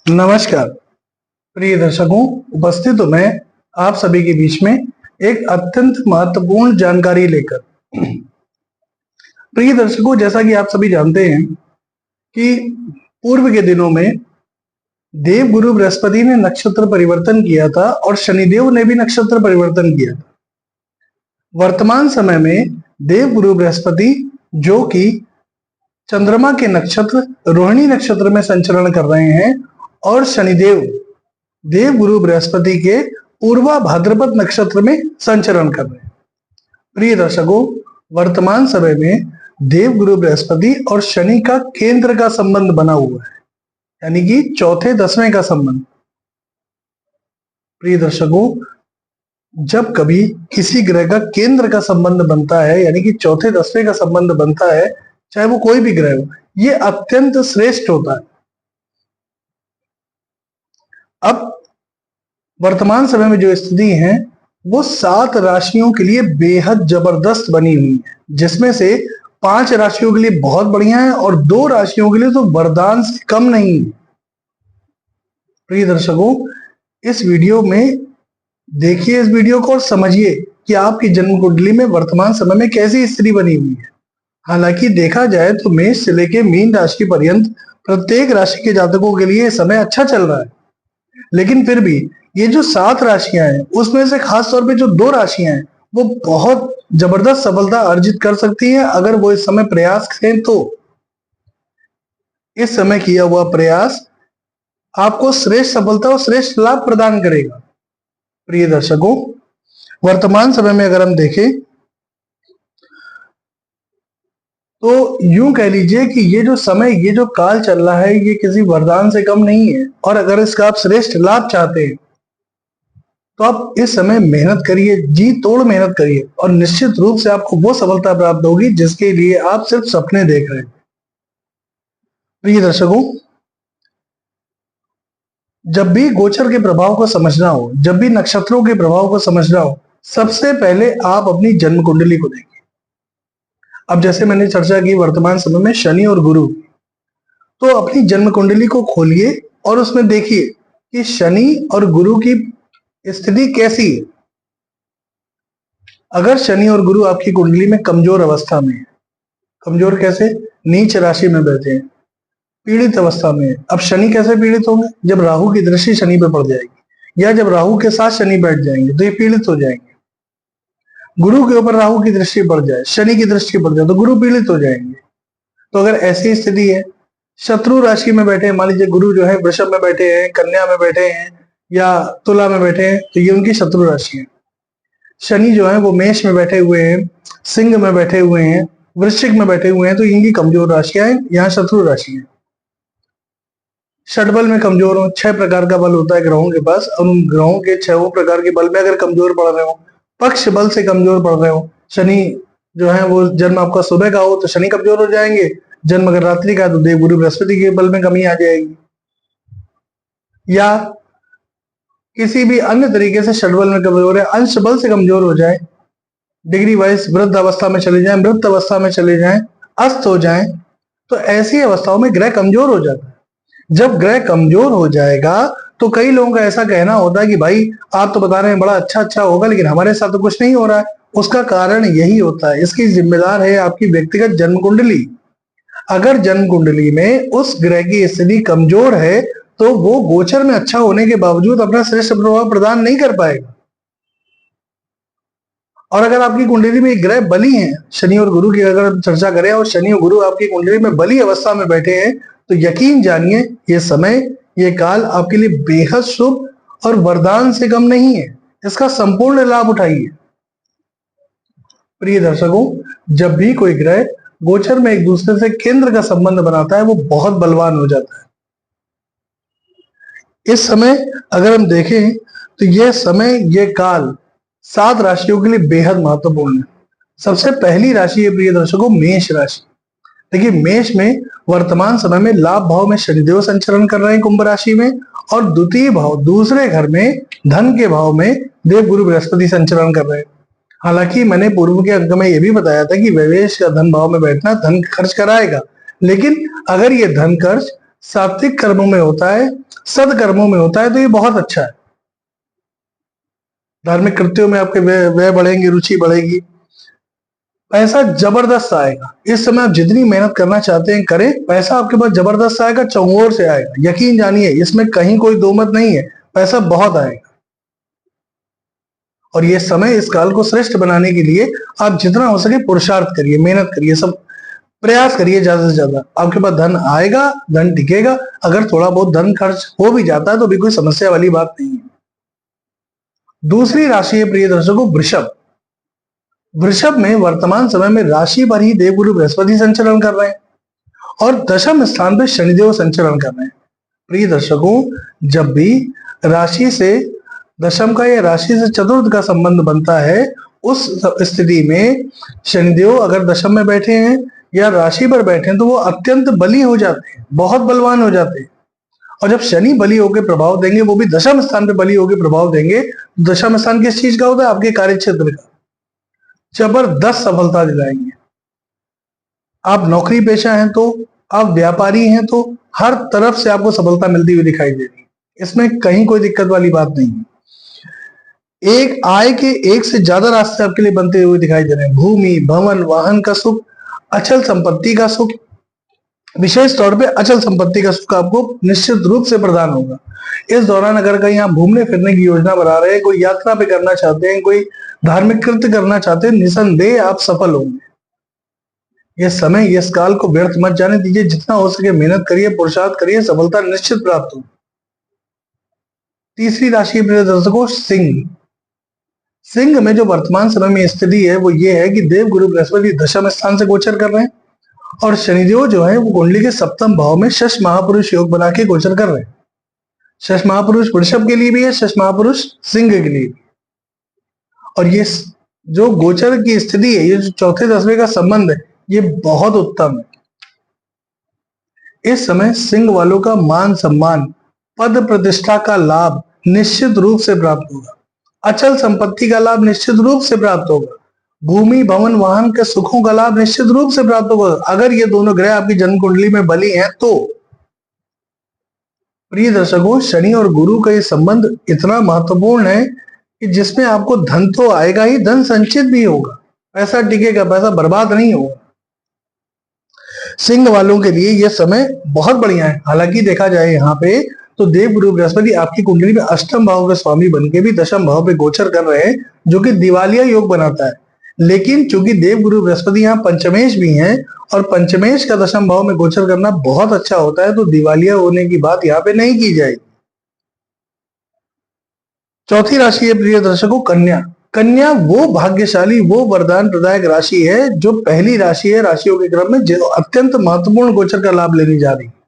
नमस्कार प्रिय दर्शकों, उपस्थित हूं मैं आप सभी के बीच में एक अत्यंत महत्वपूर्ण जानकारी लेकर। प्रिय दर्शकों, जैसा कि आप सभी जानते हैं कि पूर्व के दिनों में देव गुरु बृहस्पति ने नक्षत्र परिवर्तन किया था और शनिदेव ने भी नक्षत्र परिवर्तन किया था। वर्तमान समय में देव गुरु बृहस्पति जो कि चंद्रमा के नक्षत्र रोहिणी नक्षत्र में संचरण कर रहे हैं और शनिदेव देव गुरु बृहस्पति के पूर्वा भाद्रपद नक्षत्र में संचरण कर रहे हैं। प्रिय दर्शकों, वर्तमान समय में देव गुरु बृहस्पति और शनि का केंद्र का संबंध बना हुआ है, यानी कि चौथे दसवें का संबंध। प्रिय दर्शकों, जब कभी किसी ग्रह का केंद्र का संबंध बनता है, यानी कि चौथे दसवें का संबंध बनता है, चाहे वो कोई भी ग्रह हो, ये अत्यंत श्रेष्ठ होता है। अब वर्तमान समय में जो स्थिति है वो 7 राशियों के लिए बेहद जबरदस्त बनी हुई है, जिसमें से 5 राशियों के लिए बहुत बढ़िया है और 2 राशियों के लिए तो वरदान से कम नहीं है। प्रिय दर्शकों, इस वीडियो में देखिए इस वीडियो को और समझिए कि आपकी जन्म कुंडली में वर्तमान समय में कैसी स्थिति बनी हुई है। हालांकि देखा जाए तो मेष से लेकर मीन राशि पर्यंत प्रत्येक राशि के जातकों के लिए समय अच्छा चल रहा है, लेकिन फिर भी ये जो 7 राशियां हैं उसमें से खास तौर पे जो 2 राशियां हैं वो बहुत जबरदस्त सफलता अर्जित कर सकती हैं अगर वो इस समय प्रयास करें तो। इस समय किया हुआ प्रयास आपको श्रेष्ठ सफलता और श्रेष्ठ लाभ प्रदान करेगा। प्रिय दर्शकों, वर्तमान समय में अगर हम देखें तो यूं कह लीजिए कि ये जो समय, ये जो काल चल रहा है, ये किसी वरदान से कम नहीं है। और अगर इसका आप श्रेष्ठ लाभ चाहते हैं तो आप इस समय मेहनत करिए, जी तोड़ मेहनत करिए और निश्चित रूप से आपको वो सफलता प्राप्त होगी जिसके लिए आप सिर्फ सपने देख रहे हैं। प्रिय दर्शकों, जब भी गोचर के प्रभाव को समझना हो, जब भी नक्षत्रों के प्रभाव को समझना हो, सबसे पहले आप अपनी जन्म कुंडली को देखिए। अब जैसे मैंने चर्चा की वर्तमान समय में शनि और गुरु, तो अपनी जन्म कुंडली को खोलिए और उसमें देखिए कि शनि और गुरु की स्थिति कैसी है। अगर शनि और गुरु आपकी कुंडली में कमजोर अवस्था में है, कमजोर कैसे, नीच राशि में बैठे हैं, पीड़ित अवस्था में है। अब शनि कैसे पीड़ित होंगे, जब राहु की दृष्टि शनि पे पड़ जाएगी या जब राहु के साथ शनि बैठ जाएंगे तो ये पीड़ित हो जाएंगे। गुरु के ऊपर राहु की दृष्टि पड़ जाए, शनि की दृष्टि पड़ जाए तो गुरु पीड़ित हो जाएंगे। तो अगर ऐसी स्थिति है, शत्रु राशि में बैठे हैं, मान लीजिए गुरु जो है वृषभ में बैठे हैं, कन्या में बैठे हैं या तुला में बैठे हैं, तो ये उनकी शत्रु राशि है। शनि जो है वो मेष में बैठे हुए हैं, सिंह में बैठे हुए हैं, वृश्चिक में बैठे हुए हैं, तो इनकी कमजोर राशियां हैं, यहाँ शत्रु राशि है। षटबल में कमजोर हो, 6 प्रकार का बल होता है ग्रहों के पास, और उन ग्रहों के 6 प्रकार के बल में अगर कमजोर पड़ रहे हो, पक्ष बल से कमजोर पड़ रहे हो, शनि जो है वो जन्म आपका सुबह का हो तो शनि कमजोर हो जाएंगे, जन्म अगर रात्रि का तो देव गुरु बृहस्पति के बल में कमी आ जाएगी। या किसी भी अन्य तरीके से षटबल में कमजोर है, अंश बल से कमजोर हो जाए, डिग्री वाइज वृद्ध अवस्था में चले जाएं, मृत अवस्था में चले जाएं, अस्त हो जाएं, तो ऐसी अवस्थाओं में ग्रह कमजोर हो जाता है। जब ग्रह कमजोर हो जाएगा तो कई लोगों का ऐसा कहना होता है कि भाई आप तो बता रहे हैं बड़ा अच्छा होगा, लेकिन हमारे साथ तो कुछ नहीं हो रहा है। उसका कारण यही होता है, इसकी जिम्मेदार है आपकी व्यक्तिगत जन्म कुंडली। अगर जन्म कुंडली में उस ग्रह की स्थिति कमजोर है तो वो गोचर में अच्छा होने के बावजूद अपना श्रेष्ठ प्रभाव प्रदान नहीं कर पाएगा। और अगर आपकी कुंडली में ग्रह बली हैं, शनि और गुरु की अगर चर्चा करें और शनि और गुरु आपकी कुंडली में बली अवस्था में बैठे हैं, तो यकीन जानिए ये समय, ये काल आपके लिए बेहद शुभ और वरदान से कम नहीं है। इसका संपूर्ण लाभ उठाइए। प्रिय दर्शकों, जब भी कोई ग्रह गोचर में एक दूसरे से केंद्र का संबंध बनाता है वो बहुत बलवान हो जाता है। इस समय अगर हम देखें तो यह समय, यह काल 7 राशियों के लिए बेहद महत्वपूर्ण है। सबसे पहली राशि है प्रिय दर्शकों मेष राशि। देखिए, मेष में वर्तमान समय में लाभ भाव में शनिदेव संचरण कर रहे हैं कुंभ राशि में, और द्वितीय भाव दूसरे घर में धन के भाव में देव गुरु बृहस्पति संचरण कर रहे हैं। हालांकि मैंने पूर्व के अंक में यह भी बताया था कि व्यवेश का धन भाव में बैठना धन खर्च कराएगा, लेकिन अगर ये धन खर्च सात्विक कर्मों में होता है, सदकर्मों में होता है, तो ये बहुत अच्छा है। धार्मिक कृत्यों में आपके व्यय बढ़ेंगे, रुचि बढ़ेगी, पैसा जबरदस्त आएगा। इस समय आप जितनी मेहनत करना चाहते हैं करें, पैसा आपके पास जबरदस्त आएगा, चौओर से आएगा, यकीन जानिए, इसमें कहीं कोई दो मत नहीं है, पैसा बहुत आएगा। और ये समय, इस काल को श्रेष्ठ बनाने के लिए आप जितना हो सके पुरुषार्थ करिए, मेहनत करिए, सब प्रयास करिए ज्यादा से ज्यादा। आपके पास धन आएगा, धन टिकेगा। अगर थोड़ा बहुत धन खर्च हो भी जाता है तो भी कोई समस्या वाली बात नहीं है। दूसरी राशि है प्रिय दर्शकों वृषभ। वृषभ में वर्तमान समय में राशि पर ही देवगुरु बृहस्पति संचरण कर रहे हैं और दशम स्थान पर शनिदेव संचरण कर रहे हैं। प्रिय दर्शकों, जब भी राशि से दशम का या राशि से चतुर्थ का संबंध बनता है, उस स्थिति में शनिदेव अगर दशम में बैठे हैं या राशि पर बैठे हैं तो वो अत्यंत बली हो जाते हैं, बहुत बलवान हो जाते हैं। और जब शनि बली होकर प्रभाव देंगे, वो भी दशम स्थान पे बली होकर प्रभाव देंगे, दशम स्थान किस चीज का होता है? आपके कार्य क्षेत्र का। जबरदस्त सफलता दिलाएंगे। आप नौकरी पेशा हैं तो, आप व्यापारी हैं तो, हर तरफ से आपको सफलता मिलती हुई दिखाई दे रही है। इसमें कहीं कोई दिक्कत वाली बात नहीं है। एक आय के एक से ज्यादा रास्ते आपके लिए बनते हुए दिखाई दे रहे हैं। भूमि, भवन, वाहन का सुख, अचल संपत्ति का सुख, विशेष तौर पे अचल संपत्ति का सुख आपको निश्चित रूप से प्रदान होगा। इस दौरान अगर कहीं आप घूमने फिरने की योजना बना रहे हैं, कोई यात्रा पे करना चाहते हैं, कोई धार्मिक कृत्य करना चाहते हैं, निसंदेह आप सफल होंगे। यह समय, इस काल को व्यर्थ मत जाने दीजिए। जितना हो सके मेहनत करिए, पुरुषार्थ करिए, सफलता निश्चित प्राप्त हो। तीसरी राशि प्रिय दर्शकों सिंह। सिंह में जो वर्तमान समय में स्थिति है वो ये है कि देव गुरु बृहस्पति दशम स्थान से गोचर कर रहे हैं और शनिदेव जो है वो कुंडली के सप्तम भाव में शश महापुरुष योग बना के गोचर कर रहे हैं। शश महापुरुष वृषभ के लिए भी है, शश महापुरुष सिंह के लिए भी। और ये जो गोचर की स्थिति है, ये जो चौथे दसवें का संबंध है, ये बहुत उत्तम है। इस समय सिंह वालों का मान सम्मान, पद प्रतिष्ठा का लाभ निश्चित रूप से प्राप्त होगा। अचल संपत्ति का लाभ निश्चित रूप से प्राप्त होगा। भूमि, भवन, वाहन के सुखों का लाभ निश्चित रूप से प्राप्त होगा अगर ये दोनों ग्रह आपकी जन्म कुंडली में बली हैं तो। प्रिय दर्शकों, शनि और गुरु का ये संबंध इतना महत्वपूर्ण है कि जिसमें आपको धन तो आएगा ही, धन संचित भी होगा, पैसा टिकेगा, पैसा बर्बाद नहीं होगा। सिंह वालों के लिए यह समय बहुत बढ़िया है। हालांकि देखा जाए यहाँ पे तो देव गुरु बृहस्पति आपकी कुंडली में अष्टम भाव के स्वामी बनके भी दशम भाव पे गोचर कर रहे हैं, जो कि दिवालिया योग बनाता है। लेकिन चूंकि देव गुरु बृहस्पति यहाँ पंचमेश भी हैं और पंचमेश का दशम भाव में गोचर करना बहुत अच्छा होता है, तो दिवालिया होने की बात यहाँ पे नहीं की जाएगी। चौथी राशि है प्रिय दर्शकों कन्या। कन्या वो भाग्यशाली, वो वरदान प्रदायक राशि है जो पहली राशि है राशियों के क्रम में, जो अत्यंत महत्वपूर्ण गोचर का लाभ लेने जा रही है।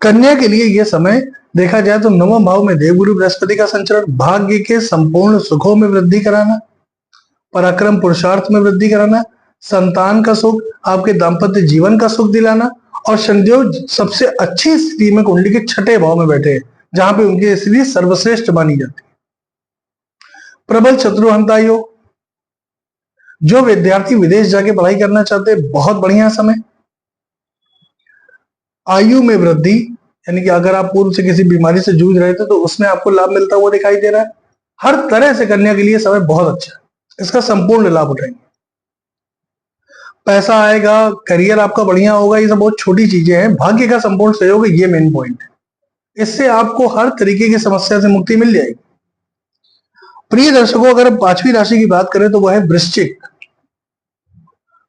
कन्या के लिए यह समय देखा जाए तो नवम भाव में देवगुरु बृहस्पति का संचरण भाग्य के संपूर्ण सुखों में वृद्धि कराना, पराक्रम पुरुषार्थ में वृद्धि कराना, संतान का सुख, आपके दाम्पत्य जीवन का सुख दिलाना। और शनिदेव सबसे अच्छी स्थिति में कुंडली के छठे भाव में बैठे हैं, जहां पे उनकी स्थिति सर्वश्रेष्ठ मानी जाती है। प्रबल शत्रुहंता योग, जो विद्यार्थी विदेश जाके पढ़ाई करना चाहते हैं, बहुत बढ़िया समय। आयु में वृद्धि, यानी कि अगर आप पूर्व से किसी बीमारी से जूझ रहे थे तो उसमें आपको लाभ मिलता हुआ दिखाई दे रहा है। हर तरह से कन्या के लिए समय बहुत अच्छा है, इसका संपूर्ण लाभ उठाएंगे। पैसा आएगा, करियर आपका बढ़िया होगा, ये सब बहुत छोटी चीजें हैं। भाग्य का संपूर्ण सहयोग है, ये मेन पॉइंट है। इससे आपको हर तरीके की समस्या से मुक्ति मिल जाएगी। प्रिय दर्शकों, अगर पांचवी राशि की बात करें तो वह है वृश्चिक।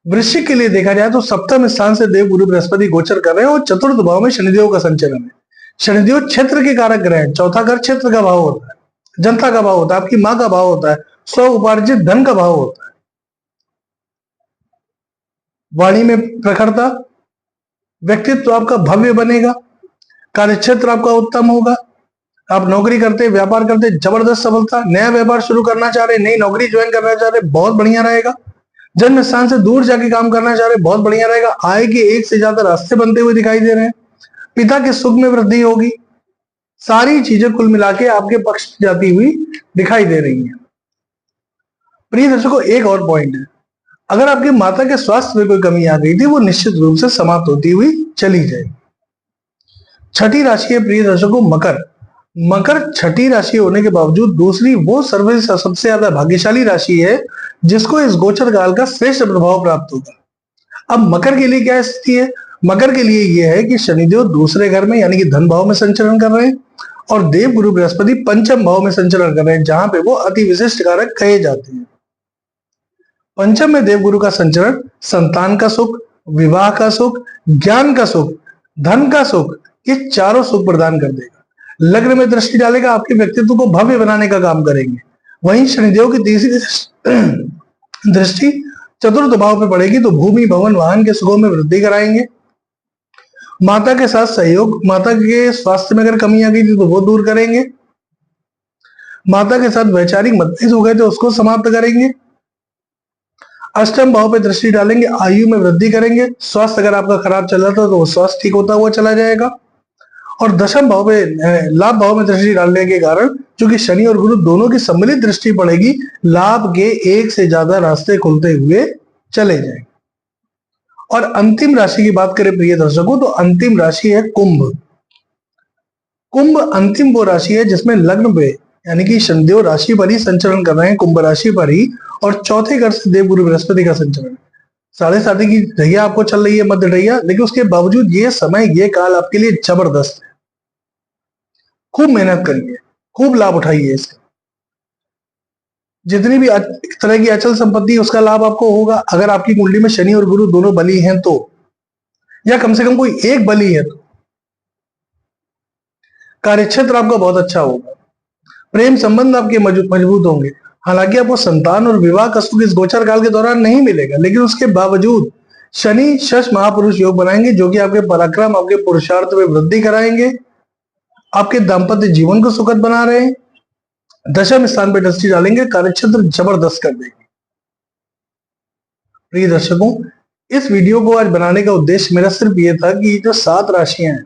वृश्चिक के लिए देखा जाए तो सप्तम स्थान से देव गुरु बृहस्पति गोचर कर रहे हैं और चतुर्थ भाव में शनिदेव का संचलन है। शनिदेव क्षेत्र के कारक ग्रह है। चौथा घर क्षेत्र का भाव होता है, जनता का भाव होता है, आपकी मां का भाव होता है, स्व उपार्जित धन का भाव होता है। वाणी में प्रखरता, व्यक्तित्व आपका भव्य बनेगा, कार्यक्षेत्र आपका उत्तम होगा। आप नौकरी करते, व्यापार करते, जबरदस्त सफलता। नया व्यापार शुरू करना चाह रहे, नई नौकरी ज्वाइन करना चाह रहे, बहुत बढ़िया रहेगा। जन्म स्थान से दूर जाके काम करना चाह रहे, बहुत बढ़िया रहेगा। आय के एक से ज्यादा रास्ते बनते हुए दिखाई दे रहे हैं। पिता के सुख में वृद्धि होगी। सारी चीजें कुल मिला के आपके पक्ष में जाती हुई दिखाई दे रही हैं। प्रिय दर्शकों, एक और पॉइंट है, अगर आपकी माता के स्वास्थ्य में कोई कमी आ गई थी, वो निश्चित रूप से समाप्त होती हुई चली जाएगी। छठी राशि है प्रिय दर्शकों मकर। मकर छठी राशि होने के बावजूद दूसरी वो सबसे ज्यादा भाग्यशाली राशि है जिसको इस गोचर काल का श्रेष्ठ प्रभाव प्राप्त होगा। अब मकर के लिए क्या स्थिति है? मकर के लिए यह है कि शनिदेव दूसरे घर में यानी कि धन भाव में संचरण कर रहे हैं और देव गुरु बृहस्पति पंचम भाव में संचरण कर रहे हैं, जहां पे वो अति विशिष्ट कारक कहे जाते हैं। पंचम में देवगुरु का संचरण संतान का सुख, विवाह का सुख, ज्ञान का सुख, धन का सुख, ये चारों सुख प्रदान कर देगा। लग्न में दृष्टि डालेगा, आपके व्यक्तित्व को भव्य बनाने का काम करेंगे। वहीं शनिदेव की तीसरी दृष्टि चतुर्थ भाव पे पड़ेगी तो भूमि भवन वाहन के सुखों में वृद्धि कराएंगे। माता के साथ सहयोग, माता के स्वास्थ्य में अगर कमी आ गई थी तो वो दूर करेंगे। माता के साथ वैचारिक मतभेद हो गए तो उसको समाप्त करेंगे। अष्टम भाव पे दृष्टि डालेंगे, आयु में वृद्धि करेंगे। स्वास्थ्य अगर आपका खराब चल रहा था तो वो स्वास्थ्य ठीक होता हुआ चला जाएगा। और दशम भाव पे लाभ भाव में दृष्टि डालने के कारण चूंकि शनि और गुरु दोनों की सम्मिलित दृष्टि पड़ेगी, लाभ के एक से ज्यादा रास्ते खुलते हुए चले जाएंगे। और अंतिम राशि की बात करें प्रिय दर्शकों तो अंतिम राशि है कुंभ। कुंभ अंतिम वो राशि है जिसमें लग्न पे यानी कि शनिदेव राशि पर ही संचरण कर रहे हैं, कुंभ राशि पर ही, और चौथे घर से देवगुरु बृहस्पति का संचरण। 7.5 की ढैया आपको चल रही है, मध्य ढैया, लेकिन उसके बावजूद ये समय ये काल आपके लिए जबरदस्त है। खूब मेहनत करिए, खूब लाभ उठाइए इसका। जितनी भी तरह की अचल संपत्ति उसका लाभ आपको होगा अगर आपकी कुंडली में शनि और गुरु दोनों बली हैं तो, या कम से कम कोई एक बली है तो। कार्यक्षेत्र आपका बहुत अच्छा होगा, प्रेम संबंध आपके मजबूत होंगे। हालांकि आपको संतान और विवाह का सुख इस गोचर काल के दौरान नहीं मिलेगा, लेकिन उसके बावजूद शनि शश महापुरुष योग बनाएंगे जो कि आपके पराक्रम, आपके पुरुषार्थ में वृद्धि कराएंगे, आपके दाम्पत्य जीवन को सुखद बना रहे हैं। दशम स्थान पर दृष्टि डालेंगे, कार्यक्षेत्र जबरदस्त कर देंगे। प्रिय दर्शकों, इस वीडियो को आज बनाने का उद्देश्य मेरा सिर्फ ये था कि जो 7 राशियां हैं,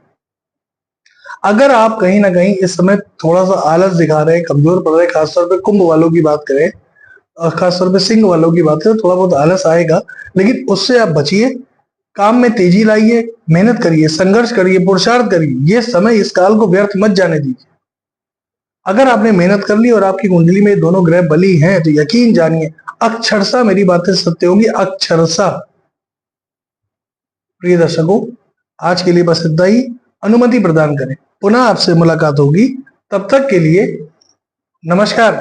अगर आप कहीं ना कहीं इस समय थोड़ा सा आलस दिखा रहे हैं, कमजोर पड़ रहे हैं, खासतौर पे कुंभ वालों की बात करें और खासतौर पे सिंह वालों की बात करें, थोड़ा बहुत आलस आएगा, लेकिन उससे आप बचिए, काम में तेजी लाइए, मेहनत करिए, संघर्ष करिए, पुरुषार्थ करिए। ये समय इस काल को व्यर्थ मत जाने दीजिए। अगर आपने मेहनत कर ली और आपकी कुंडली में दोनों ग्रह बली हैं तो यकीन जानिए अक्षरशः मेरी बातें सत्य होंगी, अक्षरशः। प्रिय दर्शकों, आज के लिए बस इतना ही। अनुमति प्रदान करें, पुनः आपसे मुलाकात होगी, तब तक के लिए नमस्कार।